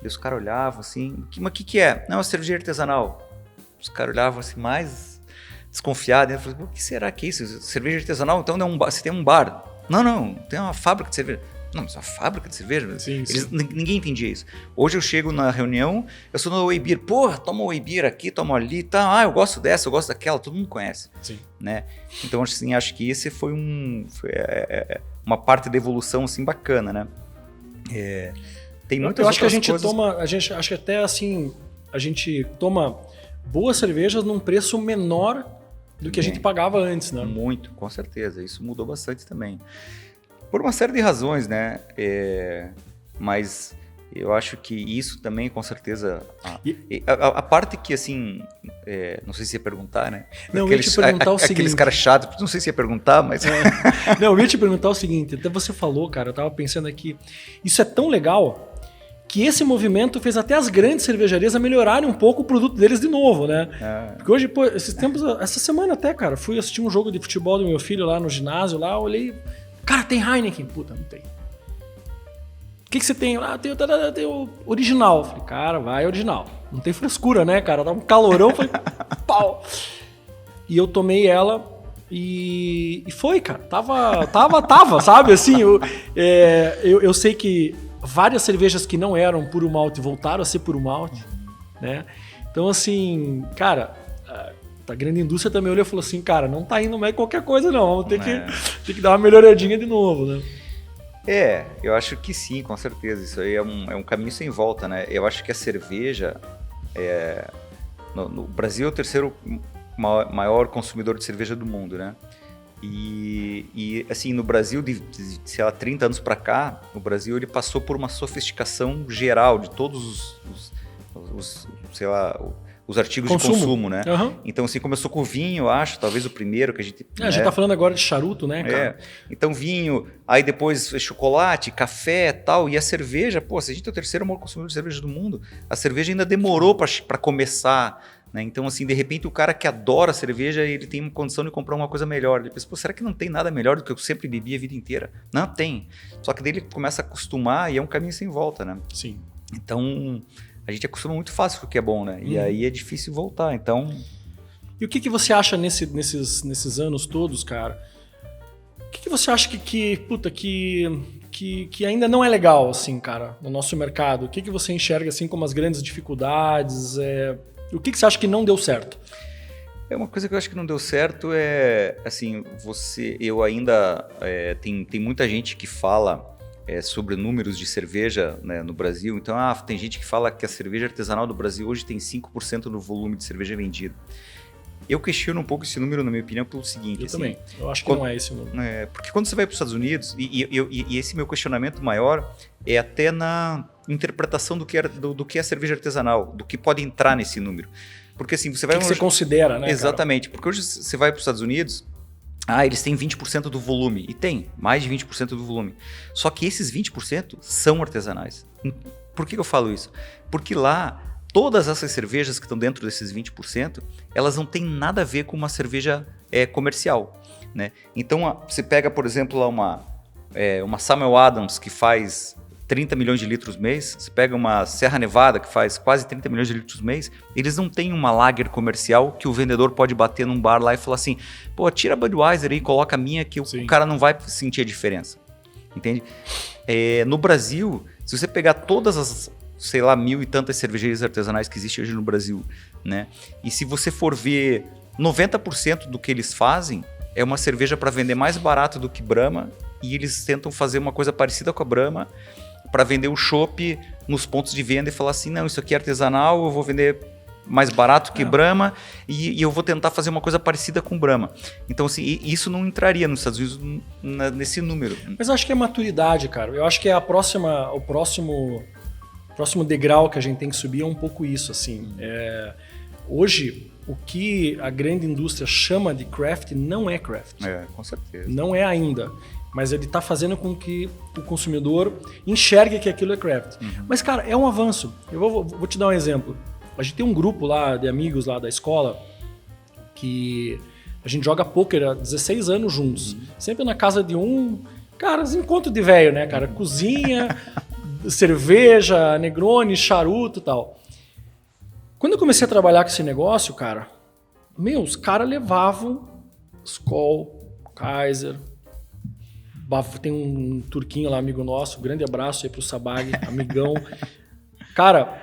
E os caras olhavam assim, mas o que é? Não, é uma cerveja artesanal. Os caras olhavam assim, mais desconfiados. Eu falei, o que será que é isso? Cerveja artesanal? Então não é um bar, você tem um bar. Não, tem uma fábrica de cerveja. Não, mas uma fábrica de cerveja? Sim. Ninguém entendia isso. Hoje eu chego na reunião, eu sou no Way Beer. Porra, toma Way Beer aqui, toma ali, tá. Eu gosto dessa, eu gosto daquela, todo mundo conhece. Sim. Né? Então, assim, acho que esse foi uma parte da evolução, assim, bacana, né? Tem muitas eu acho que coisas... acho que até assim, a gente toma boas cervejas num preço menor do que a gente pagava antes, né? Muito, com certeza. Isso mudou bastante também. Por uma série de razões, né? Mas eu acho que isso também, com certeza... A parte que, assim... não sei se ia perguntar, né? Não, eu ia te perguntar o seguinte... Aqueles caras chatos, não sei se ia perguntar, mas... Não, eu ia te perguntar o seguinte. Até você falou, cara, eu tava pensando aqui... Isso é tão legal que esse movimento fez até as grandes cervejarias a melhorarem um pouco o produto deles de novo, né? Porque hoje, esses tempos... Essa semana até, cara, fui assistir um jogo de futebol do meu filho lá no ginásio, lá, olhei... Cara, tem Heineken? Puta, não tem. O que você tem? Tem o original. Falei, cara, vai original. Não tem frescura, né, cara? Tava um calorão, falei, pau. E eu tomei ela e foi, cara. Tava, sabe? Assim, eu sei que várias cervejas que não eram puro malte voltaram a ser puro malte, né? Então, assim, cara... A grande indústria também olhou e falou assim, cara, não tá indo mais qualquer coisa não, vamos ter que dar uma melhoradinha de novo, né? Eu acho que sim, com certeza, isso aí é um caminho sem volta, né? Eu acho que a cerveja, no Brasil é o terceiro maior consumidor de cerveja do mundo, né? E assim, no Brasil, sei lá, 30 anos para cá, o Brasil ele passou por uma sofisticação geral de todos os sei lá... os artigos de consumo, né? Uhum. Então, assim, começou com o vinho, eu acho, talvez o primeiro que a gente... A gente tá falando agora de charuto, né, cara? Então, vinho, aí depois chocolate, café e tal, e a cerveja, se a gente é o terceiro maior consumidor de cerveja do mundo, a cerveja ainda demorou para começar, né? Então, assim, de repente, o cara que adora cerveja, ele tem uma condição de comprar uma coisa melhor. Ele pensa, será que não tem nada melhor do que eu sempre bebi a vida inteira? Não, tem. Só que daí ele começa a acostumar e é um caminho sem volta, né? Sim. Então... A gente acostuma muito fácil com o que é bom, né? E aí é difícil voltar, então... E o que você acha nesses anos todos, cara? O que você acha que ainda não é legal, assim, cara, no nosso mercado? O que você enxerga, assim, como as grandes dificuldades? O que você acha que não deu certo? Uma coisa que eu acho que não deu certo assim, eu ainda... tem muita gente que fala... sobre números de cerveja, né, no Brasil. Então, tem gente que fala que a cerveja artesanal do Brasil hoje tem 5% do volume de cerveja vendido. Eu questiono um pouco esse número, na minha opinião, pelo seguinte... Eu também. Eu acho que não é esse o número. Porque quando você vai para os Estados Unidos, e esse meu questionamento maior é até na interpretação do que é a cerveja artesanal, do que pode entrar nesse número. Porque assim, você vai... O que você considera, né, Exatamente. Cara? Porque hoje você vai para os Estados Unidos... eles têm 20% do volume. E tem, mais de 20% do volume. Só que esses 20% são artesanais. Por que eu falo isso? Porque lá, todas essas cervejas que estão dentro desses 20%, elas não têm nada a ver com uma cerveja comercial, né? Então, você pega, por exemplo, lá uma Samuel Adams, que faz 30 milhões de litros mês, você pega uma Serra Nevada, que faz quase 30 milhões de litros mês, eles não têm uma lager comercial que o vendedor pode bater num bar lá e falar assim, tira a Budweiser aí e coloca a minha que o cara não vai sentir a diferença. Entende? No Brasil, se você pegar todas as, 1.000 e tantas cervejarias artesanais que existem hoje no Brasil, né? E se você for ver 90% do que eles fazem é uma cerveja para vender mais barato do que Brahma, e eles tentam fazer uma coisa parecida com a Brahma para vender o chopp nos pontos de venda e falar assim, não, isso aqui é artesanal, eu vou vender mais barato que Brahma e eu vou tentar fazer uma coisa parecida com Brahma. Então, assim, isso não entraria nos Estados Unidos nesse número. Mas eu acho que é maturidade, cara. Eu acho que o próximo degrau que a gente tem que subir é um pouco isso, assim. Hoje, o que a grande indústria chama de craft não é craft. Com certeza. Não é ainda. Mas ele está fazendo com que o consumidor enxergue que aquilo é craft. Mas, cara, é um avanço. Eu vou te dar um exemplo. A gente tem um grupo lá de amigos lá da escola que a gente joga pôquer há 16 anos juntos. Sempre na casa de um... Cara, encontro de velho, né, cara? Cozinha, cerveja, Negroni, charuto e tal. Quando eu comecei a trabalhar com esse negócio, cara, os caras levavam Skol, Kaiser... Tem um turquinho lá, amigo nosso, grande abraço aí pro Sabag, amigão. Cara,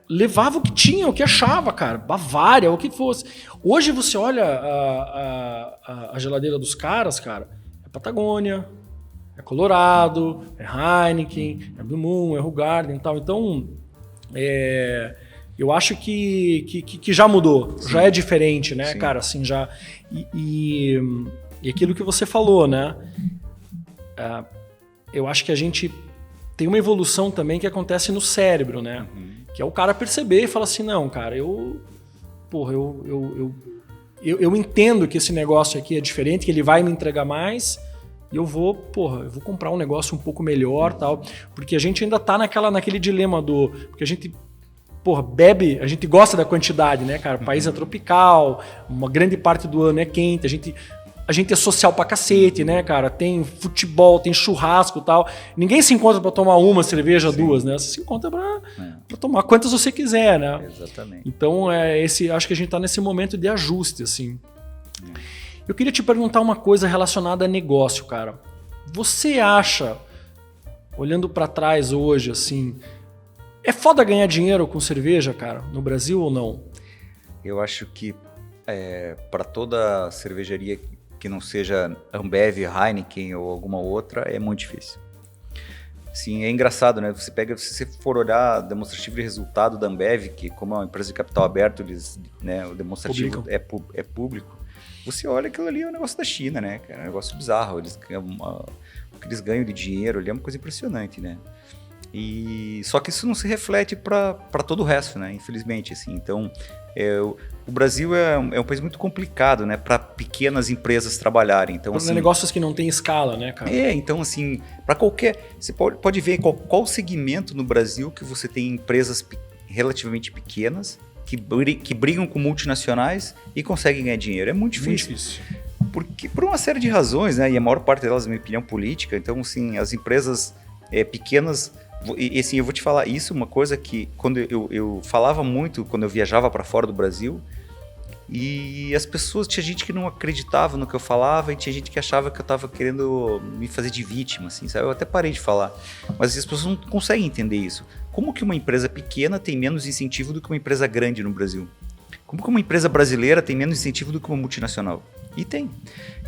levava o que tinha, o que achava, cara. Bavária, o que fosse. Hoje você olha a geladeira dos caras, cara, é Patagônia, é Colorado, é Heineken, é Blue Moon, é Hoegaarden e tal. Então, eu acho que já mudou, já é diferente, né, Sim. cara? Assim, já... E aquilo que você falou, né? Eu acho que a gente tem uma evolução também que acontece no cérebro, né? Que é o cara perceber e falar assim, não, cara, eu entendo que esse negócio aqui é diferente, que ele vai me entregar mais e eu vou comprar um negócio um pouco melhor, tal, porque a gente ainda tá naquele dilema porque a gente bebe, a gente gosta da quantidade, né, cara? O país é tropical, uma grande parte do ano é quente, a gente é social pra cacete, né, cara? Tem futebol, tem churrasco e tal. Ninguém se encontra pra tomar uma cerveja, Sim. duas, né? Você se encontra pra tomar quantas você quiser, né? Exatamente. Então, acho que a gente tá nesse momento de ajuste, assim. Eu queria te perguntar uma coisa relacionada a negócio, cara. Você acha, olhando pra trás hoje, assim, é foda ganhar dinheiro com cerveja, cara, no Brasil ou não? Eu acho que para toda cervejaria que não seja Ambev, Heineken ou alguma outra, é muito difícil. Sim, é engraçado, né? Se você for olhar demonstrativo de resultado da Ambev, que como é uma empresa de capital aberto, o demonstrativo é público, você olha aquilo ali é um negócio da China, né? É um negócio bizarro. O que eles ganham de dinheiro ali é uma coisa impressionante, né? Só que isso não se reflete para todo o resto, né? Infelizmente, assim. Então, o Brasil é um país muito complicado, né? Para pequenas empresas trabalharem. Então, assim, negócios que não tem escala, né, cara? Então, assim, para qualquer... Você pode ver qual segmento no Brasil que você tem empresas relativamente pequenas que brigam com multinacionais e conseguem ganhar dinheiro. É muito difícil. Muito difícil. Porque, por uma série de razões, né? E a maior parte delas, na minha opinião, política. Então, assim, as empresas pequenas... E assim, eu vou te falar isso, uma coisa que quando eu falava muito quando eu viajava para fora do Brasil, e as pessoas, tinha gente que não acreditava no que eu falava e tinha gente que achava que eu estava querendo me fazer de vítima, assim, sabe? Eu até parei de falar, mas as pessoas não conseguem entender isso. Como que uma empresa pequena tem menos incentivo do que uma empresa grande no Brasil? Como que uma empresa brasileira tem menos incentivo do que uma multinacional? E tem.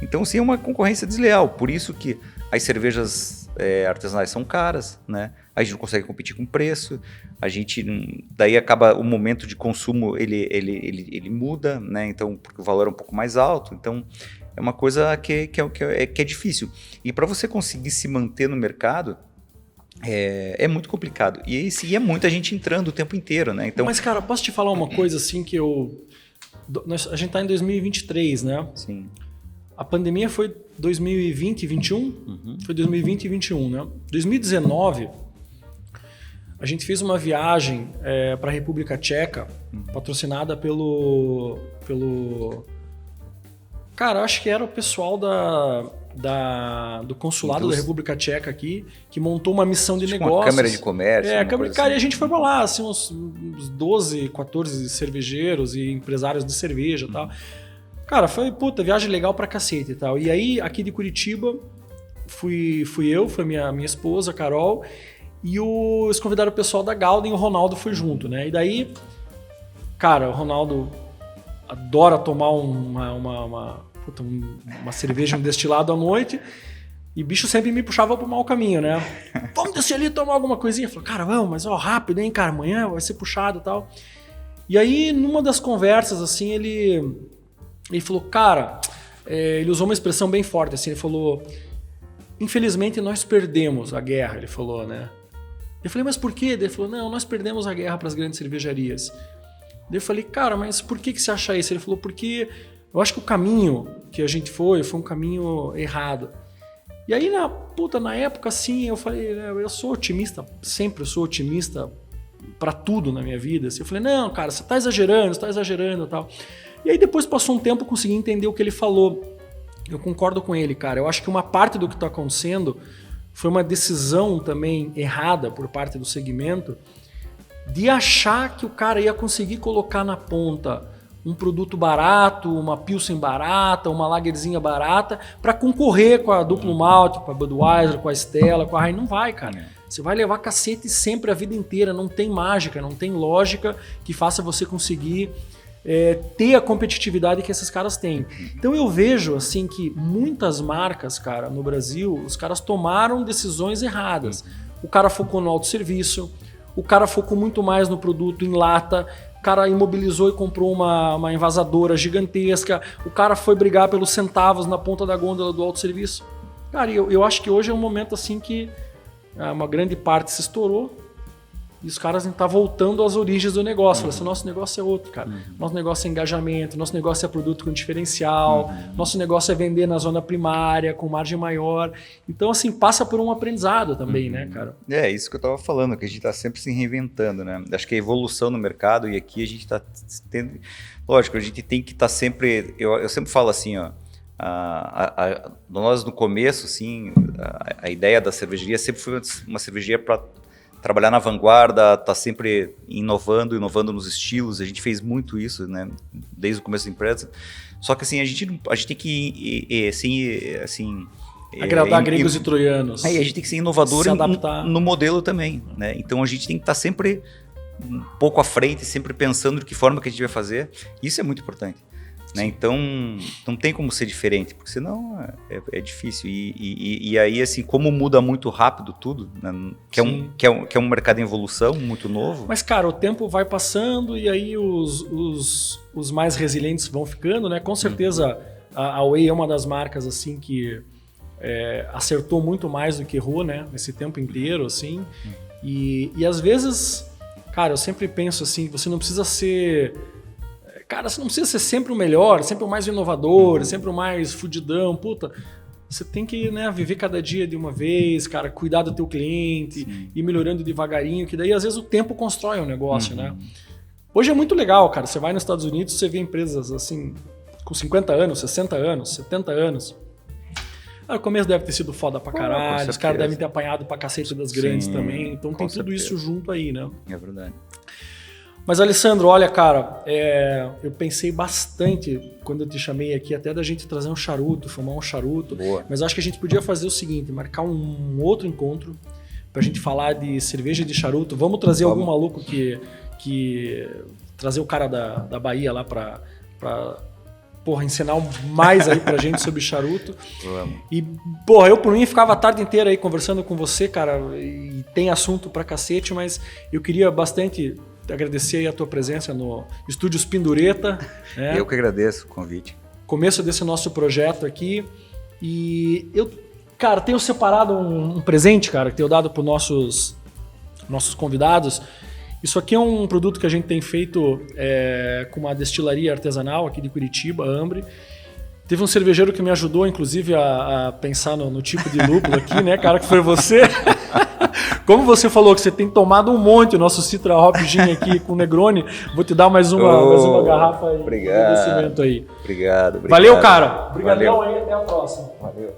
Então, assim, é uma concorrência desleal, por isso que as cervejas artesanais são caras, né? A gente não consegue competir com preço, daí acaba o momento de consumo, ele muda, né? Então, porque o valor é um pouco mais alto, então é uma coisa que é difícil. E para você conseguir se manter no mercado, é muito complicado. E é muita gente entrando o tempo inteiro, né? Então, mas, cara, posso te falar uma coisa assim que a gente tá em 2023, né? Sim. A pandemia foi 2020 e 2021? Foi 2020 e 2021, né? 2019, a gente fez uma viagem para a República Tcheca, patrocinada pelo... Cara, acho que era o pessoal do consulado da República Tcheca aqui, que montou uma missão de negócios. Uma câmara de comércio. Cara, e a gente foi para lá, assim, uns 12, 14 cervejeiros e empresários de cerveja e tal. Cara, foi, viagem legal pra cacete e tal. E aí, aqui de Curitiba, fui minha esposa, a Carol, e eles convidaram o pessoal da Gauden e o Ronaldo foi junto, né? E daí, cara, o Ronaldo adora tomar uma cerveja, um destilado à noite, e o bicho sempre me puxava pro mau caminho, né? Vamos descer ali e tomar alguma coisinha. Eu falei, cara, vamos, mas rápido, hein, cara, amanhã vai ser puxado e tal. E aí, numa das conversas, assim, ele falou, cara, ele usou uma expressão bem forte, assim, ele falou, infelizmente nós perdemos a guerra, ele falou, né? Eu falei, mas por quê? Ele falou, não, nós perdemos a guerra para as grandes cervejarias. Eu falei, cara, mas por que você acha isso? Ele falou, porque eu acho que o caminho que a gente foi um caminho errado. E aí, na época, assim, eu falei, eu sou otimista, sempre sou otimista para tudo na minha vida. Assim, eu falei, não, cara, você tá exagerando e tal. E aí depois passou um tempo, eu consegui entender o que ele falou. Eu concordo com ele, cara. Eu acho que uma parte do que está acontecendo foi uma decisão também errada por parte do segmento de achar que o cara ia conseguir colocar na ponta um produto barato, uma Pilsen barata, uma Lagerzinha barata, para concorrer com a Duplo Malte, com a Budweiser, com a Stella, com a Heineken. Não vai, cara. Você vai levar cacete sempre a vida inteira. Não tem mágica, não tem lógica que faça você conseguir ter a competitividade que esses caras têm. Então eu vejo assim que muitas marcas, cara, no Brasil, os caras tomaram decisões erradas. O cara focou no autosserviço, o cara focou muito mais no produto em lata, o cara imobilizou e comprou uma envasadora gigantesca, o cara foi brigar pelos centavos na ponta da gôndola do autosserviço. Cara, eu acho que hoje é um momento assim que uma grande parte se estourou e os caras estão voltando às origens do negócio. Fala assim, nosso negócio é outro, cara. Nosso negócio é engajamento, nosso negócio é produto com diferencial, nosso negócio é vender na zona primária, com margem maior. Então, assim, passa por um aprendizado também, né, cara? É isso que eu estava falando, que a gente está sempre se reinventando, né? Acho que a evolução no mercado, e aqui a gente está tendo... Lógico, a gente tem que estar sempre... Eu sempre falo assim, ó, nós no começo, assim, a ideia da cervejaria sempre foi uma cervejaria para trabalhar na vanguarda, tá sempre inovando nos estilos. A gente fez muito isso, né, desde o começo da empresa. Só que assim, a gente tem que assim agradar gregos e troianos. A gente tem que ser inovador se adaptar no modelo também, né? Então a gente tem que estar sempre um pouco à frente, sempre pensando de que forma que a gente vai fazer. Isso é muito importante. Né? Então, não tem como ser diferente, porque senão é difícil. E aí, assim, como muda muito rápido tudo, né? que é um mercado em evolução, muito novo. Mas, cara, o tempo vai passando e aí os mais resilientes vão ficando, né? Com certeza, a Whey é uma das marcas, assim, que acertou muito mais do que errou, né? Nesse tempo inteiro, assim. E às vezes, cara, eu sempre penso assim, você não precisa ser... Cara, você não precisa ser sempre o melhor, sempre o mais inovador, sempre o mais fudidão, puta. Você tem que, né, viver cada dia de uma vez, cara, cuidar do teu cliente, ir melhorando devagarinho, que daí às vezes o tempo constrói um negócio, né? Hoje é muito legal, cara. Você vai nos Estados Unidos, você vê empresas assim, com 50 anos, 60 anos, 70 anos. O começo deve ter sido foda pra caralho, os caras devem ter apanhado pra cacete das grandes também, então tem tudo isso junto aí, né? É verdade. Mas, Alessandro, olha, cara, eu pensei bastante quando eu te chamei aqui, até da gente trazer um charuto, fumar um charuto. Boa. Mas acho que a gente podia fazer o seguinte, marcar um outro encontro pra gente falar de cerveja e de charuto. Vamos trazer algum maluco que trazer o cara da Bahia lá pra ensinar mais aí pra gente sobre charuto. Vamos. E, porra, eu por mim ficava a tarde inteira aí conversando com você, cara, e tem assunto pra cacete, mas eu queria bastante agradecer aí a tua presença no Estúdios Pindureta. Né? Eu que agradeço o convite. Começo desse nosso projeto aqui. E eu, cara, tenho separado um presente, cara, que tenho dado para os nossos convidados. Isso aqui é um produto que a gente tem feito com uma destilaria artesanal aqui de Curitiba, a Ambre. Teve um cervejeiro que me ajudou, inclusive, a pensar no tipo de lúpulo aqui, né, cara, que foi você. Como você falou que você tem tomado um monte o nosso Citra Hop Gin aqui com Negroni, vou te dar mais uma garrafa aí. Obrigado. Aí. Obrigado. Valeu, cara. Obrigadão aí, até a próxima. Valeu.